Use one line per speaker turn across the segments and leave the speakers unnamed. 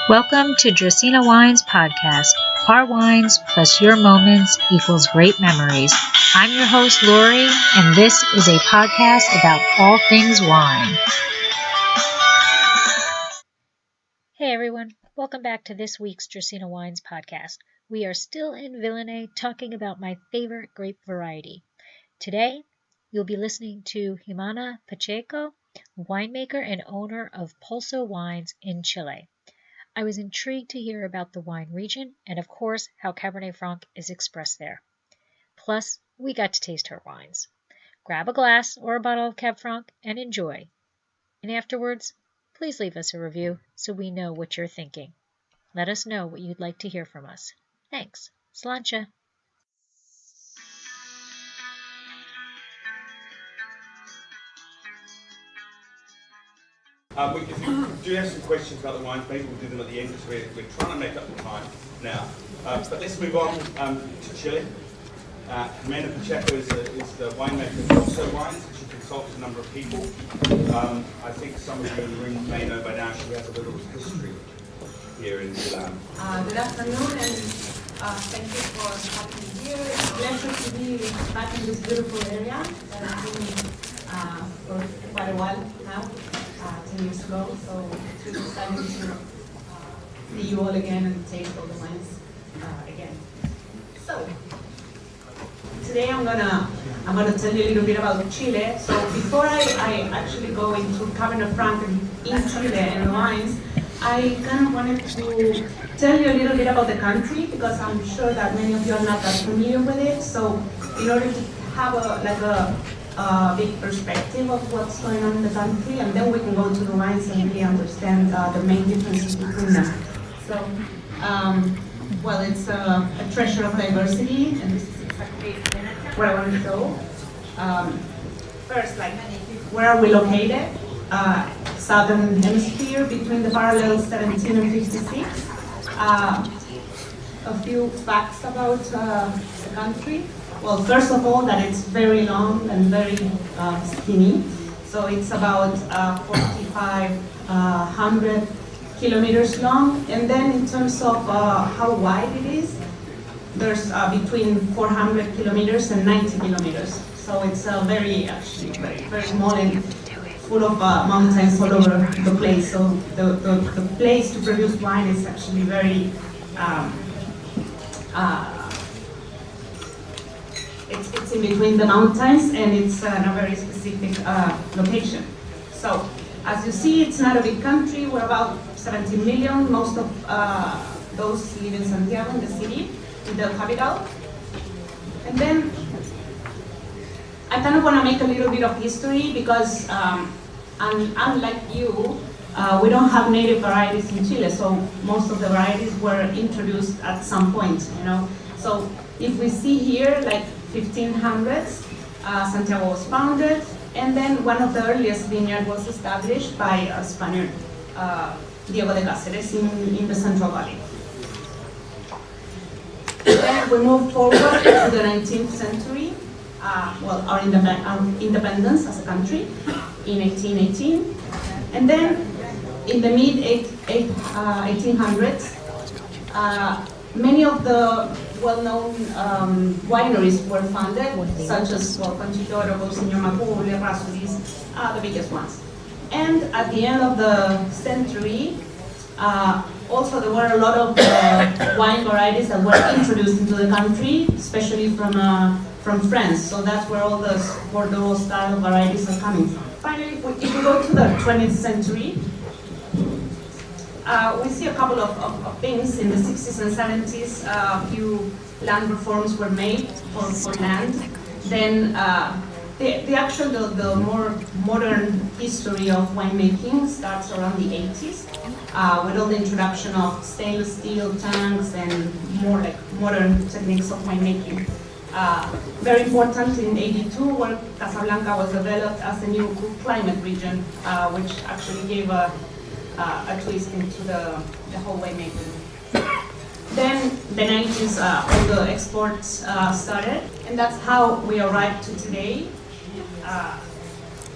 Welcome to Dracaena Wines podcast. Our wines plus your moments equals great memories. I'm your host, Lori, and this is a podcast about all things wine. Hey everyone, welcome back to this week's Dracaena Wines podcast. We are still in Villany talking about my favorite grape variety. Today, you'll be listening to Ximena Pacheco, winemaker and owner of Pulso Wines in Chile. I was intrigued to hear about the wine region and, of course, how Cabernet Franc is expressed there. Plus, we got to taste her wines. Grab a glass or a bottle of Cab Franc and enjoy. And afterwards, please leave us a review so we know what you're thinking. Let us know what you'd like to hear from us. Thanks. Sláinte.
If you do have some questions about the wines, maybe we'll do them at the end because we're trying to make up the time now. But let's move on to Chile. Ximena Pacheco is the winemaker of Pulso Wines. She consults a number of people. I think some of you in the room may know by now she has a little history here in Villany.
Good afternoon, and thank you for having me here. It's a pleasure to be back in this beautiful area that I've been for quite a while now. 10 years ago, so it's really exciting to see you all again and taste all the wines again. So today I'm gonna tell you a little bit about Chile. So before I actually go into Cabernet Franc in Chile and wines, I kind of wanted to tell you a little bit about the country because I'm sure that many of you are not that familiar with it. So in order to have a big perspective of what's going on in the country, and then we can go to the wines and really understand the main differences between them. So, well, it's a treasure of diversity, and this is exactly what I want to show. First, where are we located? Southern hemisphere, between the parallels 17 and 56. A few facts about the country. Well, first of all, that it's very long and very skinny. So it's about 4,500 kilometers long. And then in terms of how wide it is, there's between 400 kilometers and 90 kilometers. So it's very small and full of mountains all over the place. So the place to produce wine is actually very it's in between the mountains, and it's in a very specific location. So, as you see, it's not a big country. We're about 17 million. Most of those live in Santiago, in the city, in the capital. And then, I kind of want to make a little bit of history because, unlike you, we don't have native varieties in Chile. So most of the varieties were introduced at some point, you know. So if we see here, like 1500s, Santiago was founded, and then one of the earliest vineyards was established by a Spaniard, Diego de Cáceres, in the Central Valley. Then we move forward to the 19th century, our independence as a country in 1818, and then in the mid-1800s, many of the well-known wineries were founded, such as Conchitoro, Señor Macule, Rasulis, the biggest ones. And at the end of the century, also there were a lot of wine varieties that were introduced into the country, especially from France. So that's where all the Bordeaux style varieties are coming from. Finally, if we go to the 20th century, we see a couple of things. In the 60s and 70s, a few land reforms were made for land. Then the more modern history of winemaking starts around the 80s, with all the introduction of stainless steel tanks and more like modern techniques of winemaking. Very important in '82, where Casablanca was developed as a new climate region, which actually gave a twist into the whole winemaking. Then the 90s, all the exports started, and that's how we arrived to today.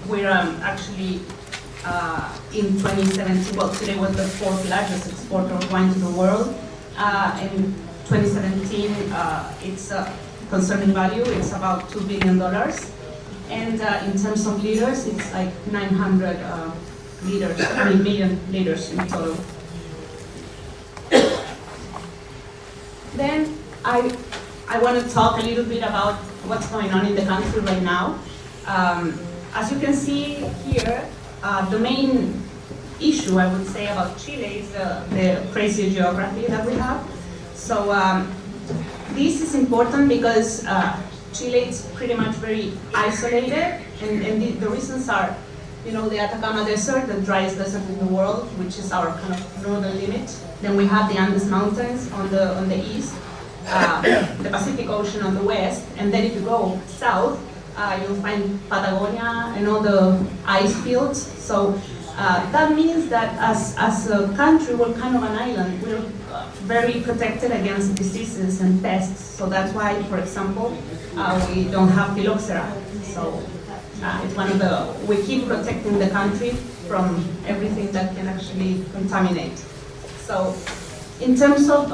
We're actually in 2017. Well, Chile was the fourth largest exporter of wine to the world. In 2017, its concerning value is about $2 billion. And in terms of liters, it's like 900 million liters in total. Then I want to talk a little bit about what's going on in the country right now. As you can see here, the main issue I would say about Chile is the crazy geography that we have. So this is important because Chile is pretty much very isolated, and the reasons are, you know, the Atacama Desert, the driest desert in the world, which is our kind of northern limit. Then we have the Andes Mountains on the east, the Pacific Ocean on the west, and then if you go south, you'll find Patagonia and all the ice fields. So that means that as a country, we're kind of an island. We're very protected against diseases and pests. So that's why, for example, we don't have phylloxera. So it's one of the, we keep protecting the country from everything that can actually contaminate. So in terms of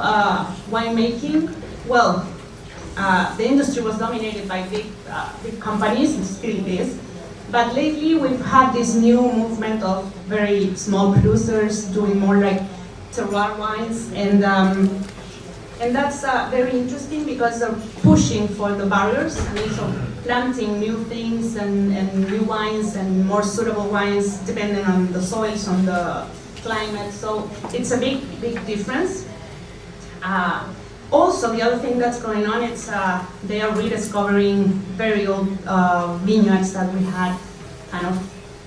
winemaking, well, the industry was dominated by big companies, and still is. But lately we've had this new movement of very small producers doing more like terroir wines, and that's very interesting because they're pushing for the barriers, and so planting new things and new wines and more suitable wines depending on the soils, on the climate. So it's a big difference. Also, the other thing that's going on is they are rediscovering very old vineyards that we had kind of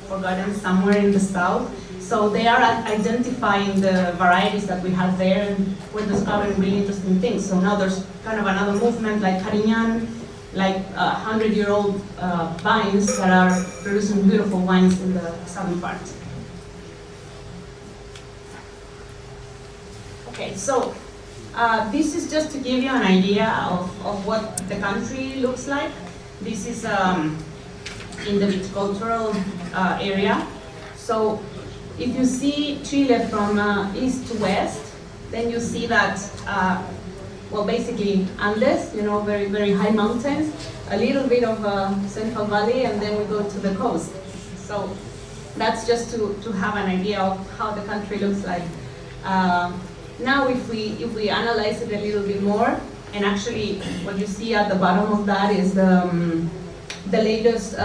forgotten somewhere in the south. So they are identifying the varieties that we have there, and we're discovering really interesting things. So now there's kind of another movement like Carignan, like 100-year-old vines that are producing beautiful wines in the southern part. Okay, so this is just to give you an idea of what the country looks like. This is in the viticultural area. So if you see Chile from east to west, then you see that, well, basically Andes, you know, very, very high mountains, a little bit of Central Valley, and then we go to the coast. So that's just to have an idea of how the country looks like. Now, if we analyze it a little bit more, and actually what you see at the bottom of that is the latest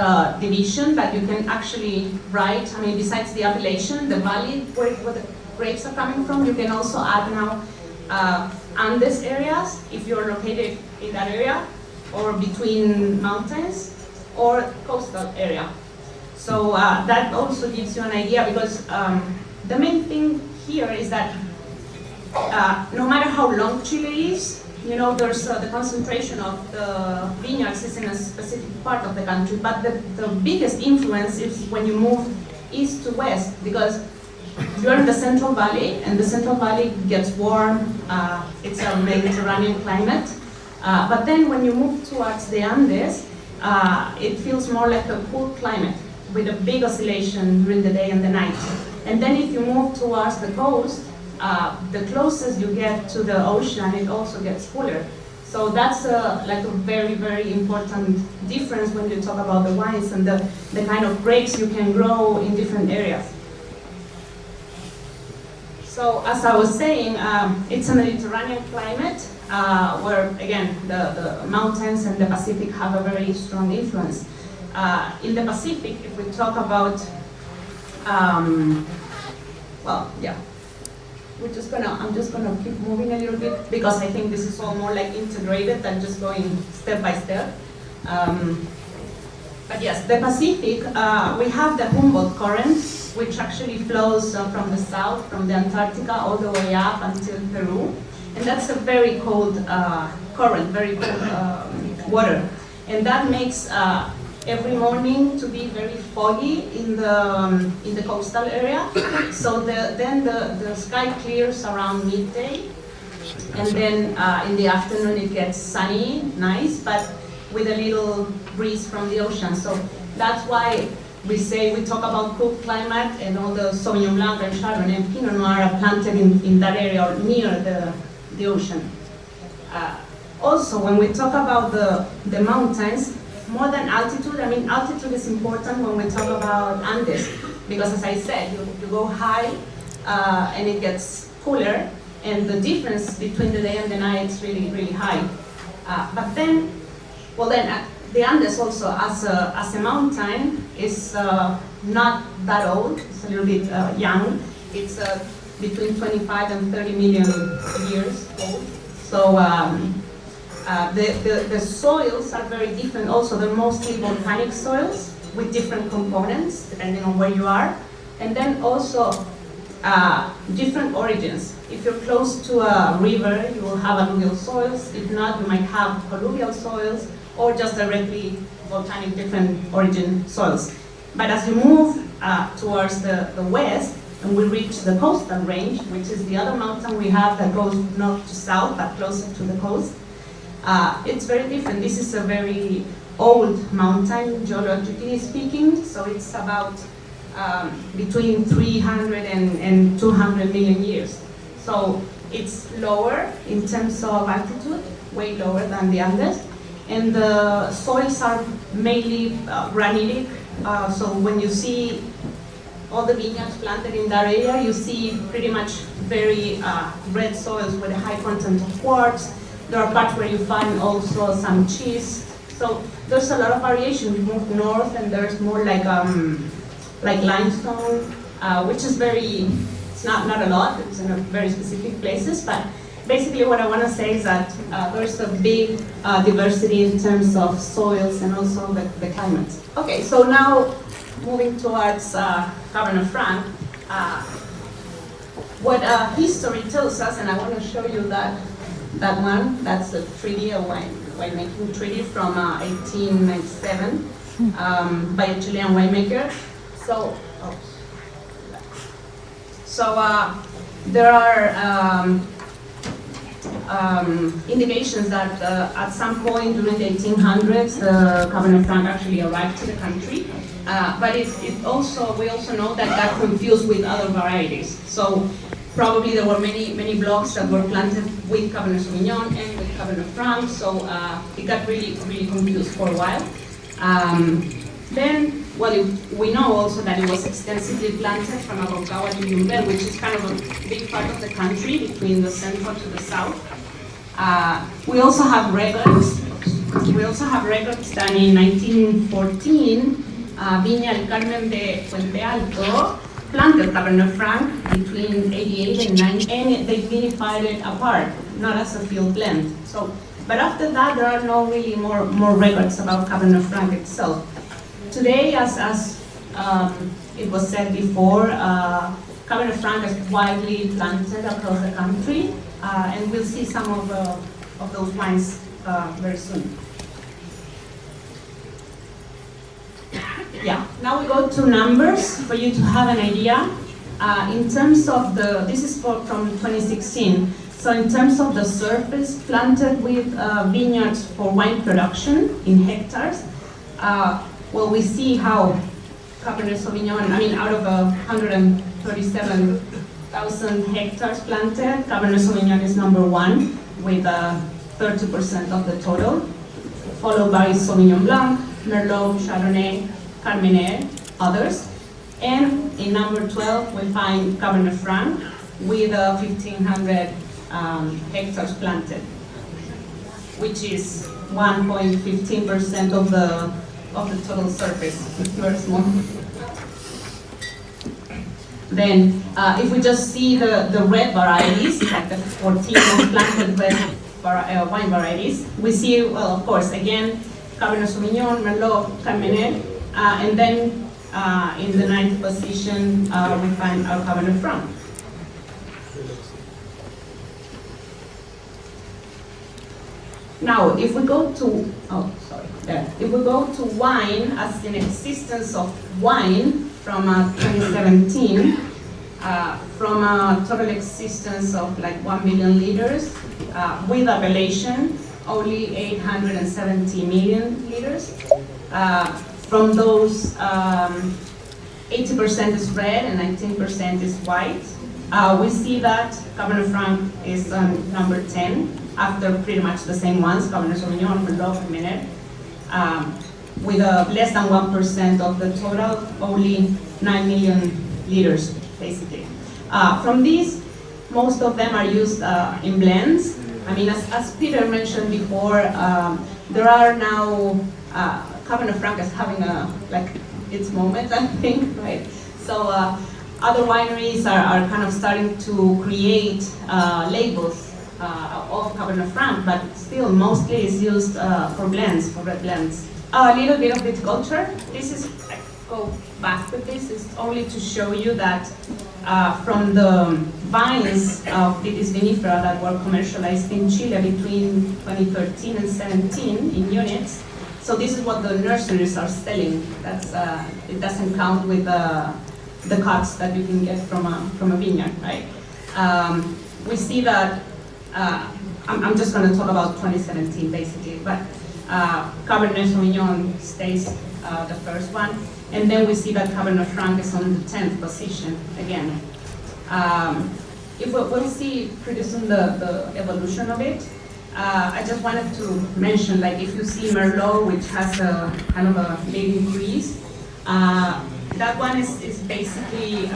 division that you can actually write. I mean, besides the appellation, the valley where the grapes are coming from, you can also add now Andes areas if you're located in that area, or between mountains, or coastal area. So that also gives you an idea, because the main thing here is that no matter how long Chile is, you know, there's the concentration of the vineyards is in a specific part of the country, but the biggest influence is when you move east to west, because you're in the Central Valley, and the Central Valley gets warm, it's a Mediterranean climate, but then when you move towards the Andes, it feels more like a cool climate, with a big oscillation during the day and the night. And then if you move towards the coast, the closest you get to the ocean, it also gets cooler. So that's like a very, very important difference when you talk about the wines and the kind of grapes you can grow in different areas. So as I was saying, it's a Mediterranean climate where, again, the mountains and the Pacific have a very strong influence. In the Pacific, if we talk about, well, yeah. I'm just gonna keep moving a little bit, because I think this is all more like integrated than just going step by step. But yes, the Pacific, we have the Humboldt Current, which actually flows from the south, from the Antarctica all the way up until Peru. And that's a very cold current, very cold water. And that makes every morning to be very foggy in the coastal area. So then the sky clears around midday, and then in the afternoon it gets sunny, nice, but with a little breeze from the ocean. So that's why we talk about cool climate, and all the Sauvignon Blanc and Chardonnay and Pinot Noir are planted in that area or near the ocean. Also, when we talk about the mountains, more than altitude, I mean, altitude is important when we talk about Andes, because as I said, you go high and it gets cooler, and the difference between the day and the night is really, really high. But then, the Andes also, as a mountain, is not that old. It's a little bit young. It's between 25 and 30 million years old. So the soils are very different. Also, they're mostly volcanic soils with different components depending on where you are, and then also different origins. If you're close to a river, you will have alluvial soils. If not, you might have colluvial soils, or just directly volcanic different origin soils. But as you move towards the west, and we reach the coastal range, which is the other mountain we have that goes north to south, but closer to the coast, it's very different. This is a very old mountain, geologically speaking, so it's about between 300 and 200 million years. So it's lower in terms of altitude, way lower than the Andes. And the soils are mainly granitic, so when you see all the vineyards planted in that area, you see pretty much very red soils with a high content of quartz. There are parts where you find also some schist. So there's a lot of variation. You move north and there's more like limestone, which is it's not a lot, it's in very specific places, but basically what I want to say is that there's a big diversity in terms of soils and also the climate. Okay, so now moving towards Cabernet Franc, what history tells us, and I want to show you that one, that's a treaty, a winemaking treaty from 1897 by a Chilean winemaker. So there are indications that at some point during the 1800s, Cabernet Franc actually arrived to the country. But we also know that got confused with other varieties. So probably there were many blocks that were planted with Cabernet Sauvignon and with Cabernet Franc. So it got really confused for a while. Then, we know also that it was extensively planted from Aconcagua to Yumbel, which is kind of a big part of the country between the central to the south. We also have records. That in 1914, Viña del Carmen de Puente Alto planted Cabernet Franc between 88 and 90, and they vinified it apart, not as a field blend. So, but after that, there are no really more records about Cabernet Franc itself. Today, as it was said before, Cabernet Franc is widely planted across the country, and we'll see some of those wines very soon. Yeah, now we go to numbers for you to have an idea. In terms of this is from 2016. So in terms of the surface planted with vineyards for wine production in hectares, we see how Cabernet Sauvignon, out of 137,000 hectares planted, Cabernet Sauvignon is number one with 30% of the total, followed by Sauvignon Blanc, Merlot, Chardonnay, Carmener, others. And in number 12, we find Cabernet Franc with 1,500 hectares planted, which is 1.15% of the total surface. It's very small. Then, if we just see the red varieties, like the 14 planted red wine varieties, we see, of course, again, Cabernet Sauvignon, Merlot, Carmener, and then in the 9th position, we find our Cabernet Franc. Now, if we go to, if we go to wine as an existence of wine from 2017, from a total existence of like 1 million liters, with appellation, only 870 million liters. From those, 80% is red and 19% is white. We see that Cabernet Franc is on number 10 after pretty much the same ones, Cabernet Sauvignon, Merlot, Ximena, with less than 1% of the total, only 9 million liters, basically. From these, most of them are used in blends. I mean, as Peter mentioned before, there are now, Cabernet Franc is having its moment, I think, right? So other wineries are kind of starting to create labels of Cabernet Franc, but still mostly it's used for blends, for red blends. A little bit of viticulture. This is, I go back with this, is only to show you that from the vines of Vitis vinifera that were commercialized in Chile between 2013 and 17 in units. So this is what the nurseries are selling. That's it doesn't count with the cuts that you can get from a vineyard, right? We see that. I'm just going to talk about 2017 basically, but Cabernet Sauvignon stays the first one, and then we see that Cabernet Franc is on the 10th position again. If we'll see pretty soon the evolution of it. I just wanted to mention, like, if you see Merlot, which has a kind of a big increase, that one is basically,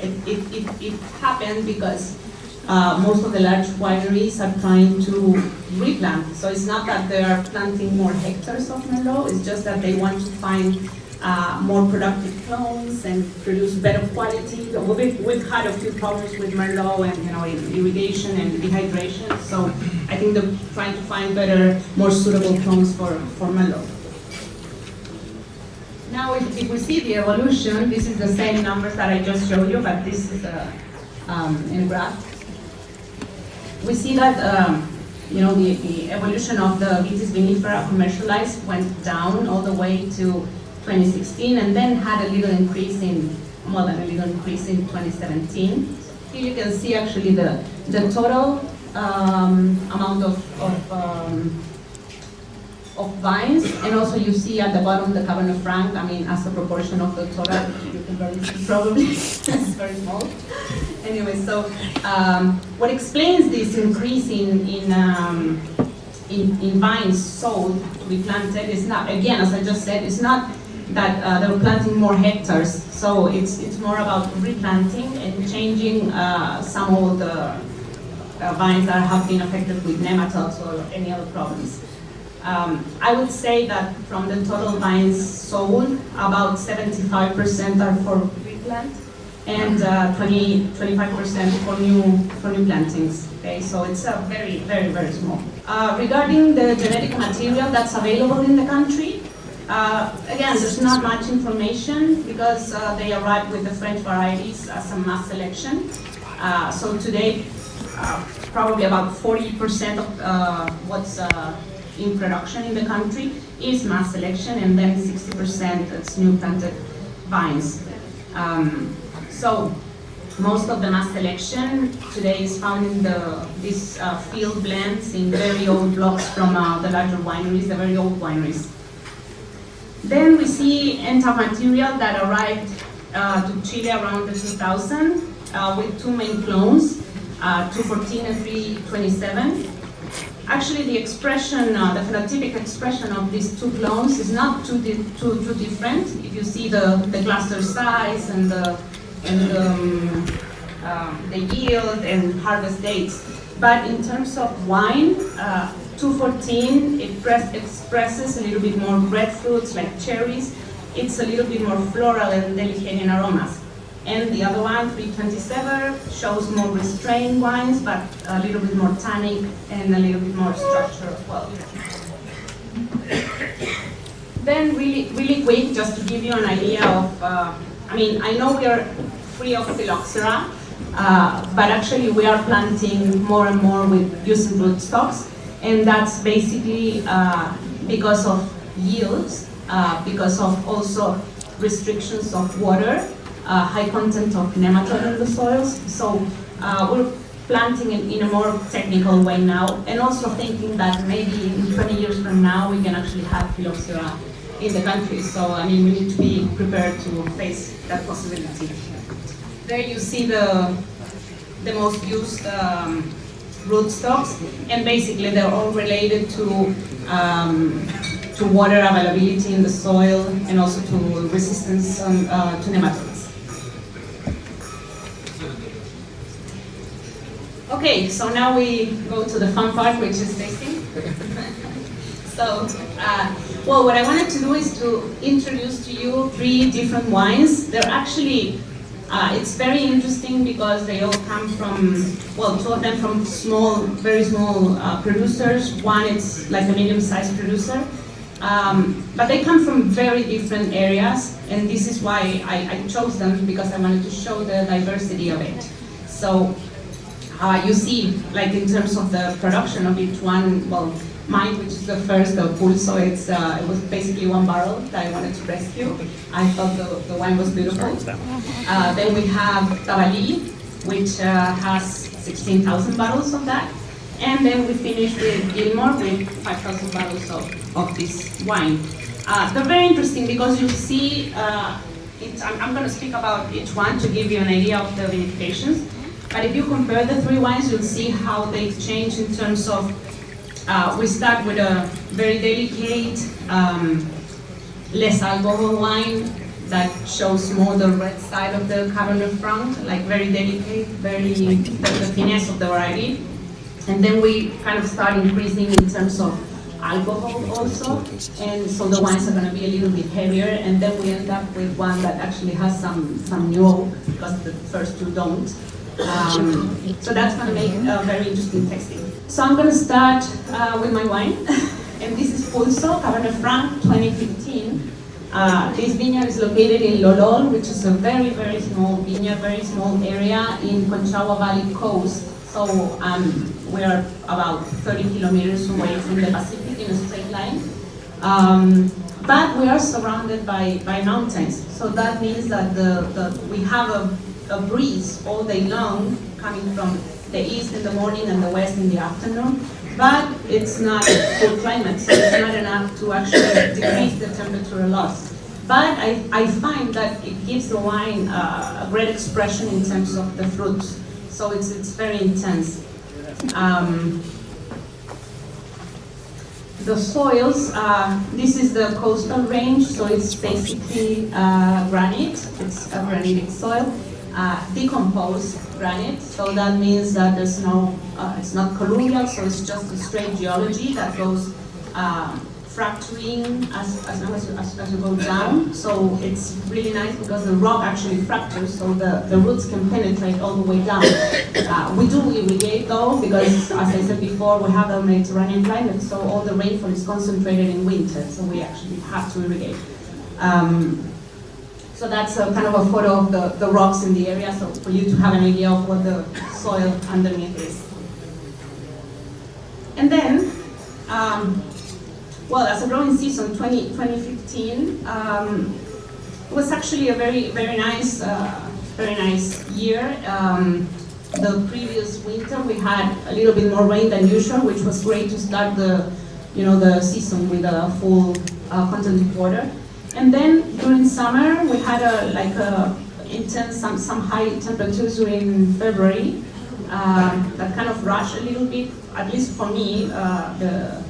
it happened because most of the large wineries are trying to replant. So it's not that they are planting more hectares of Merlot, it's just that they want to find more productive clones and produce better quality. We've had a few problems with Merlot and irrigation and dehydration. So I think they're trying to find better, more suitable clones for Merlot. Now, if we see the evolution, this is the same numbers that I just showed you, but this is in graph. We see that the evolution of the Vitis vinifera commercialized went down all the way to 2016, and then had a little increase more than a little increase in 2017. Here you can see actually the total amount of vines, and also you see at the bottom the Cabernet Franc. I mean, as a proportion of the total, you can barely see probably. It's very small. Anyway, so what explains this increase in vines sold to be planted is not, again, as I just said, it's not that they're planting more hectares. So it's more about replanting and changing some of the vines that have been affected with nematodes or any other problems. I would say that from the total vines sold, about 75% are for replant and 25% for new plantings. Okay, so it's a very, very, very small. Regarding the genetic material that's available in the country, again, there's not much information because they arrived with the French varieties as a mass selection. So today, probably about 40% of what's in production in the country is mass selection, and then 60% it's new planted vines. So most of the mass selection today is found in these field blends in very old blocks from the larger wineries, the very old wineries. Then we see entire material that arrived to Chile around the 2000 with two main clones, 214 and 327. Actually, the expression, the phenotypic expression of these two clones is not too different. If you see the cluster size and the yield and harvest dates. But in terms of wine, 214 expresses a little bit more red fruits like cherries. It's a little bit more floral and delicate in aromas. And the other one, 327, shows more restrained wines, but a little bit more tannic and a little bit more structure as well. Then really quick, just to give you an idea of, I know we are free of phylloxera, but actually we are planting more and more with using rootstocks, and that's basically because of yields, because of also restrictions of water, high content of nematode in the soils. So we're planting in a more technical way now, and also thinking that maybe in 20 years from now we can actually have phylloxera in the country. So, I mean, we need to be prepared to face that possibility. There you see the most used rootstocks, and basically they're all related to water availability in the soil and also to resistance to nematodes. Okay, so now we go to the fun part, which is tasting. So, well, what I wanted to do is to introduce to you 3 different wines. They're actually, it's very interesting because they all come from, well, 2 of them from small, very small producers. One is like a medium-sized producer. But they come from very different areas, and this is why I chose them, because I wanted to show the diversity of it. So you see, like in terms of the production of each one, well, mine, which is the first, the Pulso, it was basically 1 barrel that I wanted to rescue. I thought the wine was beautiful. Then we have Villany, which has 16,000 bottles of that. And then we finish with Gilmore with 5,000 bottles of this wine. They're very interesting because you see, I'm going to speak about each one to give you an idea of the vinifications. But if you compare the 3 wines, you'll see how they've changed in terms of, we start with a very delicate, less alcohol wine that shows more the red side of the Cabernet Franc, like very delicate, very the finesse of the variety. And then we kind of start increasing in terms of alcohol also, and so the wines are going to be a little bit heavier, and then we end up with one that actually has some new oak, because the first 2 don't. So that's going to make a very interesting tasting. So I'm going to start with my wine, and this is Pulso, Cabernet Franc 2015. This vineyard is located in Lolol, which is a very, very small vineyard, very small area in Conchagua Valley coast. So we're about 30 kilometers away from the Pacific in a straight line. But we are surrounded by mountains. So that means that we have a breeze all day long coming from the east in the morning and the west in the afternoon. But it's not full climate, so it's not enough to actually decrease the temperature a lot. But I find that it gives the wine a great expression in terms of the fruit. So it's very intense. The soils, this is the coastal range, so it's basically granite. It's a granitic soil, decomposed granite. So that means that there's no, it's not colluvial, so it's just a straight geology that goes fracturing as you go down. So it's really nice because the rock actually fractures, so the roots can penetrate all the way down. We do irrigate though, because as I said before, we have a Mediterranean climate, so all the rainfall is concentrated in winter, so we actually have to irrigate. So that's a kind of a photo of the rocks in the area, so for you to have an idea of what the soil underneath is. And then, well, as a growing season, 2015 was actually a very nice year. The previous winter we had a little bit more rain than usual, which was great to start the season with a full content of water. And then during summer we had some high temperatures during February that kind of rushed a little bit, at least for me, the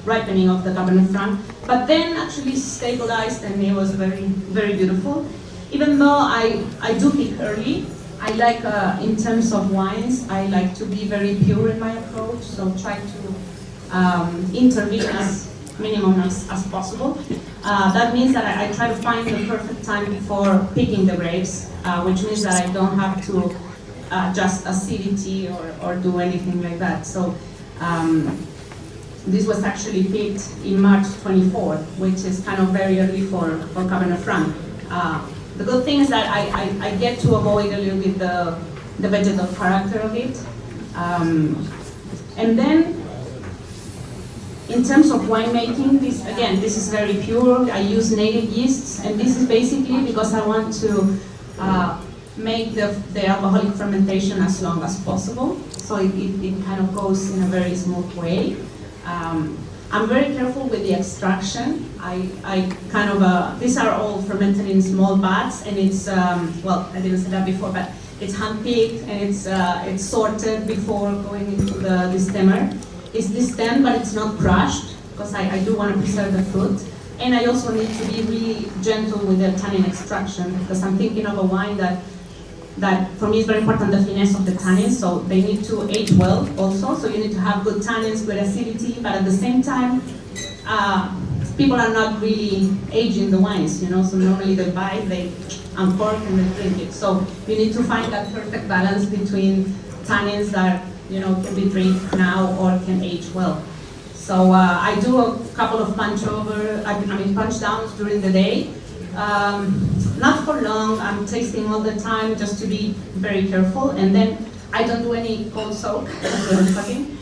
ripening of the Cabernet Franc, but then actually stabilized, and it was very beautiful. Even though I do pick early, I like, in terms of wines, I like to be very pure in my approach, so try to intervene as minimum as possible. That means that I try to find the perfect time for picking the grapes, which means that I don't have to just acidity or do anything like that. So. This was actually picked in March 24th, which is kind of very early for Cabernet Franc. The good thing is that I get to avoid a little bit the vegetal character of it. And then, in terms of winemaking, this is very pure. I use native yeasts, and this is basically because I want to make the alcoholic fermentation as long as possible. So it kind of goes in a very smooth way. I'm very careful with the extraction. I kind of, these are all fermented in small vats, and it's, well, I didn't say that before, but it's hand-picked and it's sorted before going into the destemmer. It's destemmed, but it's not crushed, because I do want to preserve the fruit. And I also need to be really gentle with the tannin extraction, because I'm thinking of a wine that for me is very important, the finesse of the tannins, so they need to age well also, so you need to have good tannins, good acidity, but at the same time, people are not really aging the wines, you know, so normally they buy, they uncork and they drink it. So you need to find that perfect balance between tannins that, you know, can be drank now or can age well. So I do a couple of punch downs during the day. Not for long, I'm tasting all the time just to be very careful, and then I don't do any cold soak, that's what I'm talking.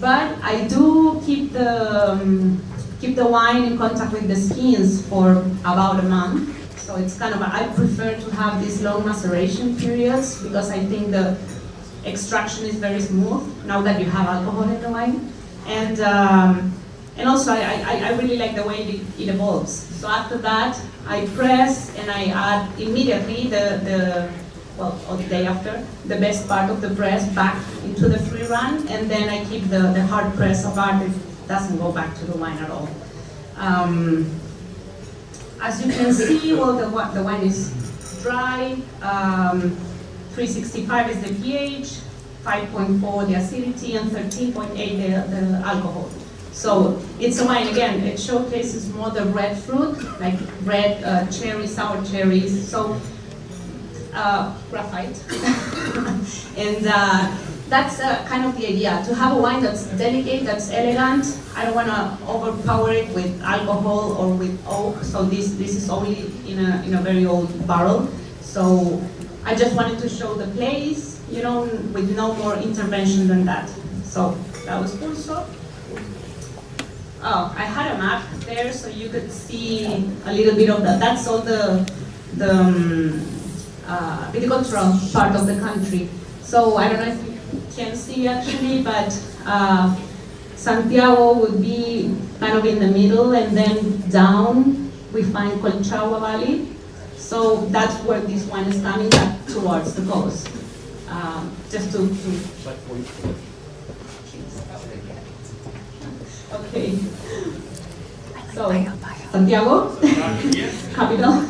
But I do keep the wine in contact with the skins for about a month. So it's kind of, I prefer to have these long maceration periods because I think the extraction is very smooth now that you have alcohol in the wine. And also I really like the way it evolves. So after that, I press and I add immediately or the day after, the best part of the press back into the free run, and then I keep the hard press apart. It doesn't go back to the wine at all. As you can see, well, the wine is dry, 365 is the pH, 5.4 the acidity, and 13.8 the alcohol. So it's a wine, again, it showcases more the red fruit, like red cherries, sour cherries, so graphite. And that's kind of the idea, to have a wine that's delicate, that's elegant. I don't want to overpower it with alcohol or with oak, so this is only in a very old barrel. So I just wanted to show the place, you know, with no more intervention than that. So that was Pulso. Oh, I had a map there so you could see a little bit of that. That's all the viticultural part of the country. So I don't know if you can see actually, but Santiago would be kind of in the middle, and then down we find Colchagua Valley. So that's where this wine is coming back towards the coast. Just to okay. So, Santiago, capital.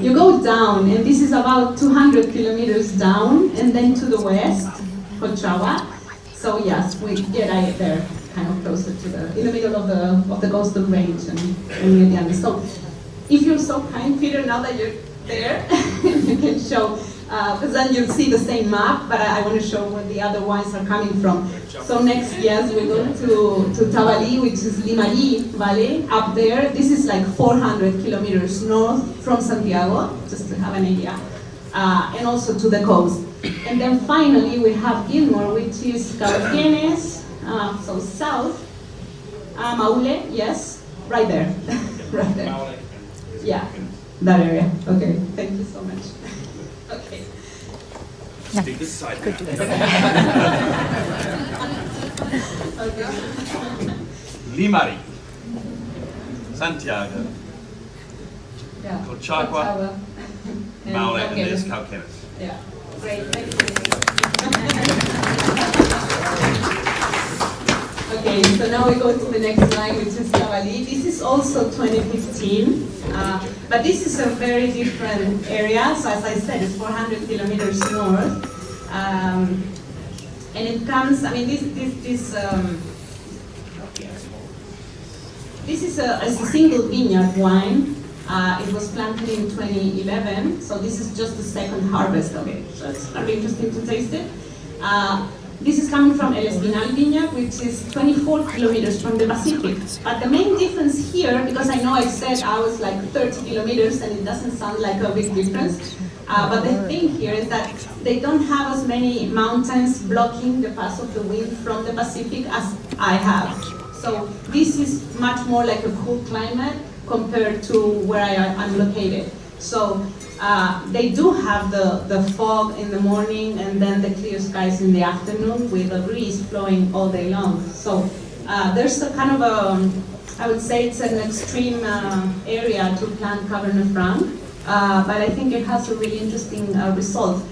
You go down, and this is about 200 kilometers down, and then to the west, Colchagua. So yes, we get out there, kind of closer to in the middle of the coastal range and near the Andes. So, if you're so kind, Peter, now that you're there, you can show, because then you'll see the same map, but I want to show where the other wines are coming from. So next, yes, we're going to Tabalí, which is Limarí Valley, up there. This is like 400 kilometers north from Santiago, just to have an idea, and also to the coast. And then finally, we have Gilmore, which is Cauquenes, so south, Maule, yes, right there, right there. Yeah, that area. Okay, thank you so much. Okay.
Stick this side. Limarí, Santiago,
Yeah.
Colchagua, Maule, and there's Cauquenes.
Yeah, great, thank you. Okay, so now we go to the next line, which is Tabalí. This is also 2015, but this is a very different area. So as I said, it's 400 kilometers north, and it comes. I mean, this is a single vineyard wine. It was planted in 2011, so this is just the second harvest of it. So it's very interesting to taste it. This is coming from El Espinal vineyard, which is 24 kilometers from the Pacific. But the main difference here, because I know I said I was like 30 kilometers and it doesn't sound like a big difference, but the thing here is that they don't have as many mountains blocking the path of the wind from the Pacific as I have. So this is much more like a cool climate compared to where I'm located. So they do have the fog in the morning and then the clear skies in the afternoon with a breeze flowing all day long. So There's a kind of a, I would say it's an extreme area to plant Cabernet Franc, but I think it has a really interesting result.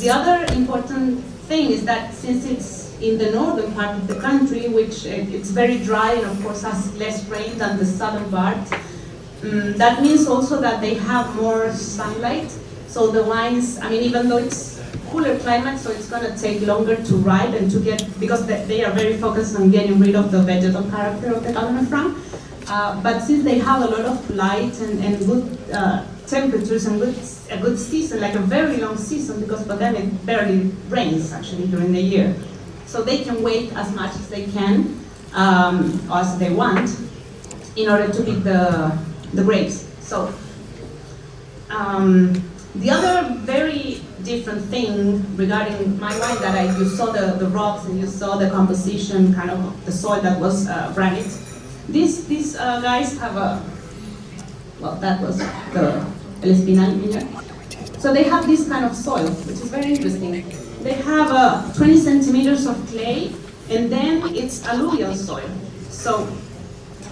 The other important thing is that since it's in the northern part of the country, which it's very dry and of course has less rain than the southern part, that means also that they have more sunlight. So the wines, I mean, even though it's cooler climate, so it's going to take longer to ripe and to get, because they are very focused on getting rid of the vegetal character of the Cabernet Franc. But since they have a lot of light and good temperatures and a good season, like a very long season, because for them it barely rains actually during the year. So they can wait as much as they can, or as they want, in order to pick the grapes. So the other very different thing regarding my wine that you saw the rocks and you saw the composition, kind of the soil that was granite. These guys have a, well, that was the El Espinal vineyard. So they have this kind of soil, which is very interesting. They have 20 centimeters of clay, and then it's alluvial soil. So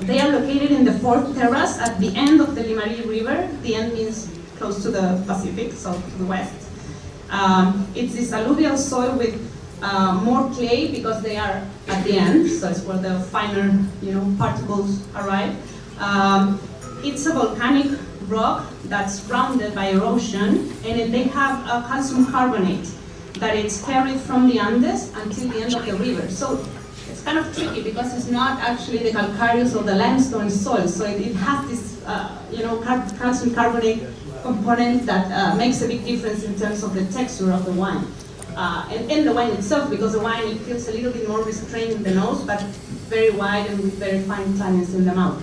they are located in the fourth terrace at the end of the Limarí River. The end means close to the Pacific, so to the west. It's this alluvial soil with more clay because they are at the end, so it's where the finer, particles arrive. It's a volcanic rock that's surrounded by erosion, and they have a calcium carbonate that is carried from the Andes until the end of the river. So it's kind of tricky because it's not actually the calcareous or the limestone soil, so it has this, calcium carbonate component that makes a big difference in terms of the texture of the wine. And the wine itself, because the wine, it feels a little bit more restrained in the nose, but very wide and with very fine tannins in the mouth.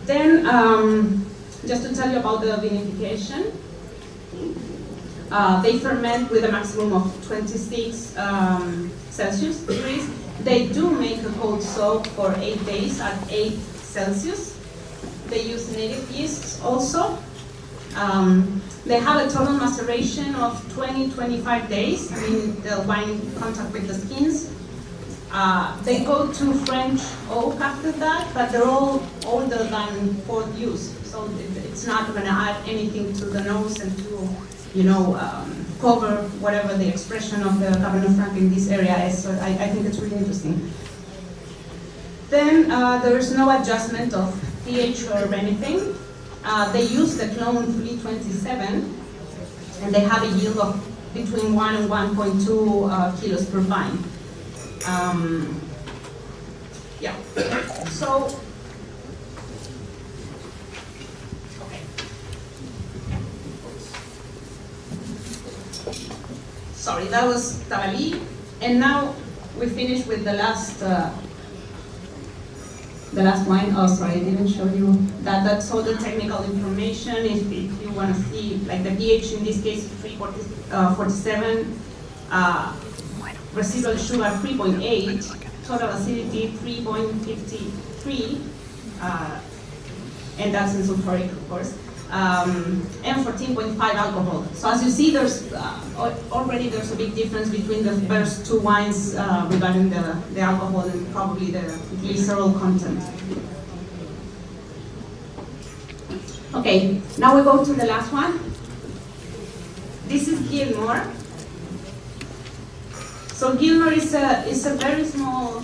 Then, just to tell you about the vinification, they ferment with a maximum of 26 Celsius degrees. They do make a cold soak for 8 days at 8 Celsius. They use native yeasts also. They have a total maceration of 20-25 days. I mean, the wine in contact with the skins. They go to French oak after that, but they're all older than fourth use. So it's not going to add anything to the nose and to, cover whatever the expression of the Cabernet Franc in this area is. So I think it's really interesting. Then there is no adjustment of pH or anything. They use the clone 327, and they have a yield of between 1 and 1.2 kilos per vine. Yeah. So, okay. Sorry, that was Tabali, and now we finish with the last wine. Oh, sorry, I didn't show you that. That's all the technical information. If you want to see, like the pH in this case, 347, residual sugar 3.8, total acidity 3.53, and that's in sulfuric, of course, and 14.5 alcohol. So as you see, there's already there's a big difference between the first two wines regarding the alcohol and probably the glycerol content. Okay, now we go to the last one. This is Gilmore. So Gilmore is a very small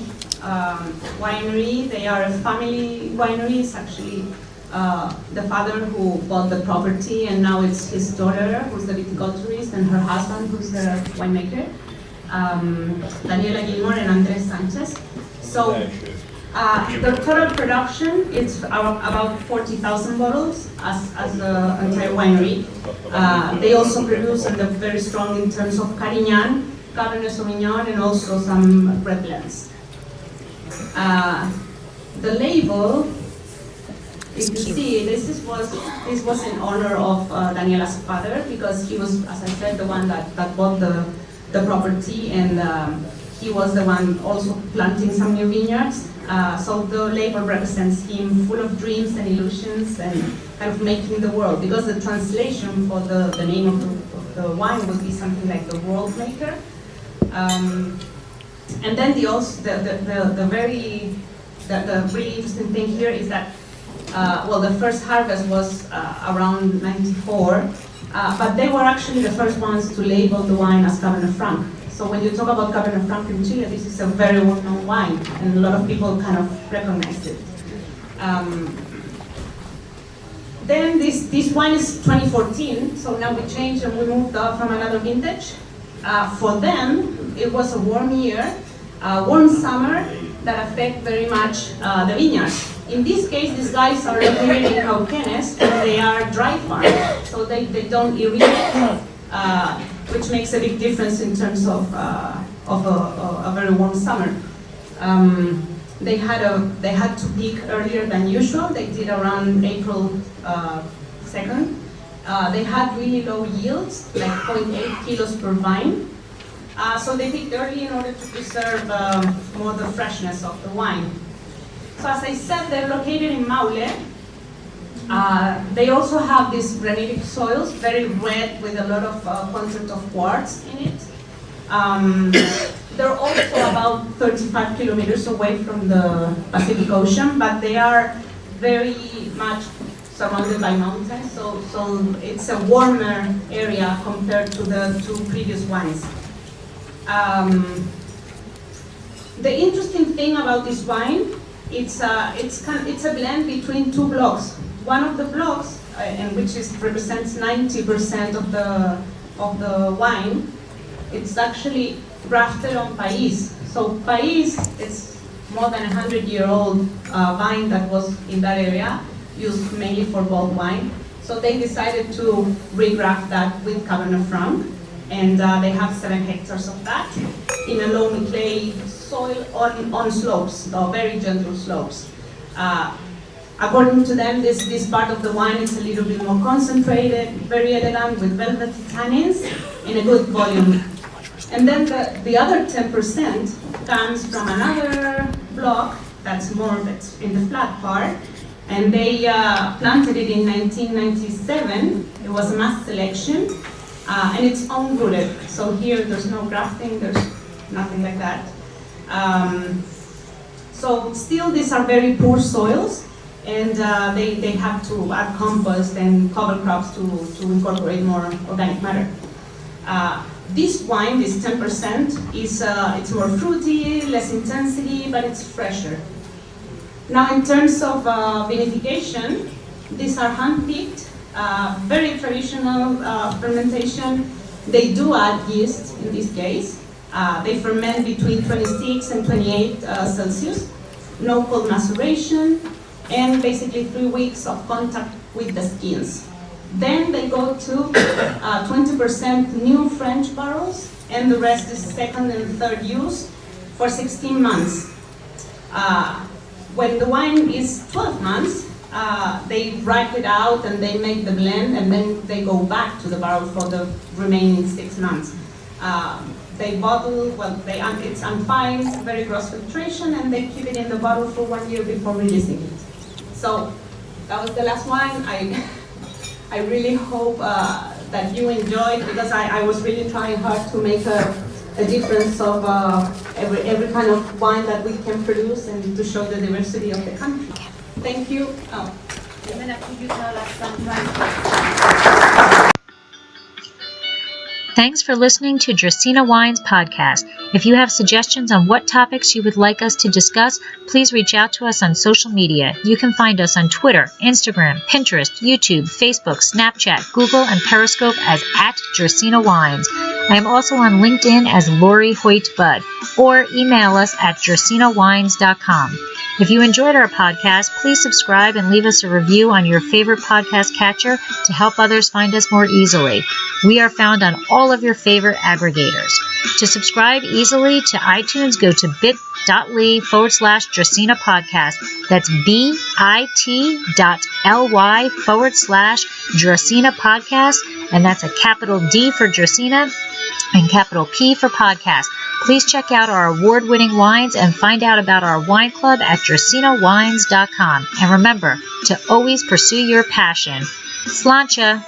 winery. They are a family winery. It's actually the father who bought the property, and now it's his daughter who's the viticulturist and her husband who's the winemaker, Daniela Gilmore and Andres Sanchez. So the total production is about 40,000 bottles as the entire winery. They also produce, and they're very strong in terms of Carignan, Cabernet Sauvignon, and also some red blends. The label, if you see, this was in honor of Daniela's father, because he was, as I said, the one that bought the property, and he was the one also planting some new vineyards. So the label represents him, full of dreams and illusions, and kind of making the world, because the translation for the name of the wine would be something like the world maker. And then the really interesting thing here is that the first harvest was around 94, but they were actually the first ones to label the wine as Cabernet Franc. So when you talk about Cabernet Franc in Chile, this is a very well-known wine, and a lot of people kind of recognize it. Then this wine is 2014, so now we changed and we moved from another vintage. For them, it was a warm year, warm summer that affect very much the vineyards. In this case, these guys are located in Cauquenes, and they are dry farm, so they don't irrigate, which makes a big difference in terms of a very warm summer. They had to peak earlier than usual. They did around April 2nd. They had really low yields, like 0.8 kilos per vine. So they picked early in order to preserve more the freshness of the wine. So as I said, they're located in Maule. They also have these granitic soils, very red with a lot of content of quartz in it. They're also about 35 kilometers away from the Pacific Ocean, but they are very much surrounded by mountains, so it's a warmer area compared to the two previous wines. The interesting thing about this wine, it's a blend between two blocks. One of the blocks, and which represents 90% of the wine, it's actually grafted on Pais. So Pais is more than 100-year-old vine that was in that area, used mainly for bulk wine. So they decided to regraft that with Cabernet Franc, and they have 7 hectares of that in a loamy clay soil on slopes, very gentle slopes. According to them, this part of the wine is a little bit more concentrated, very elegant, with velvety tannins, in a good volume. And then the other 10% comes from another block that's in the flat part, and they planted it in 1997. It was a mass selection, and it's unrooted. So here there's no grafting, there's nothing like that. So still these are very poor soils, and they have to add compost and cover crops to incorporate more organic matter. This wine, this 10%, it's more fruity, less intensity, but it's fresher. Now, in terms of vinification, these are hand-picked, very traditional fermentation. They do add yeast in this case. They ferment between 26 and 28 Celsius, no cold maceration, and basically 3 weeks of contact with the skins. Then they go to 20% new French barrels, and the rest is second and third use for 16 months. When the wine is 12 months, they ripe it out and they make the blend, and then they go back to the barrel for the remaining 6 months. They bottle, it's unfined, very gross filtration, and they keep it in the bottle for 1 year before releasing it. So that was the last wine. I really hope that you enjoyed, because I was really trying hard to make a difference of every kind of wine that we can produce and to show the diversity of the country. Thank you. Ximena, could you tell us something?
Thanks for listening to Dracaena Wines podcast. If you have suggestions on what topics you would like us to discuss, please reach out to us on social media. You can find us on Twitter, Instagram, Pinterest, YouTube, Facebook, Snapchat, Google, and Periscope as @Dracaena Wines. I am also on LinkedIn as Lori Hoyt Budd, or email us at dracaenawines.com. If you enjoyed our podcast, please subscribe and leave us a review on your favorite podcast catcher to help others find us more easily. We are found on all of your favorite aggregators. To subscribe easily to iTunes, go to bit.ly/Dracaena podcast. That's bit.ly/Dracaena podcast. And that's a capital D for Dracaena and capital P for podcast. Please check out our award-winning wines and find out about our wine club at dracaenawines.com. And remember to always pursue your passion. Sláinte!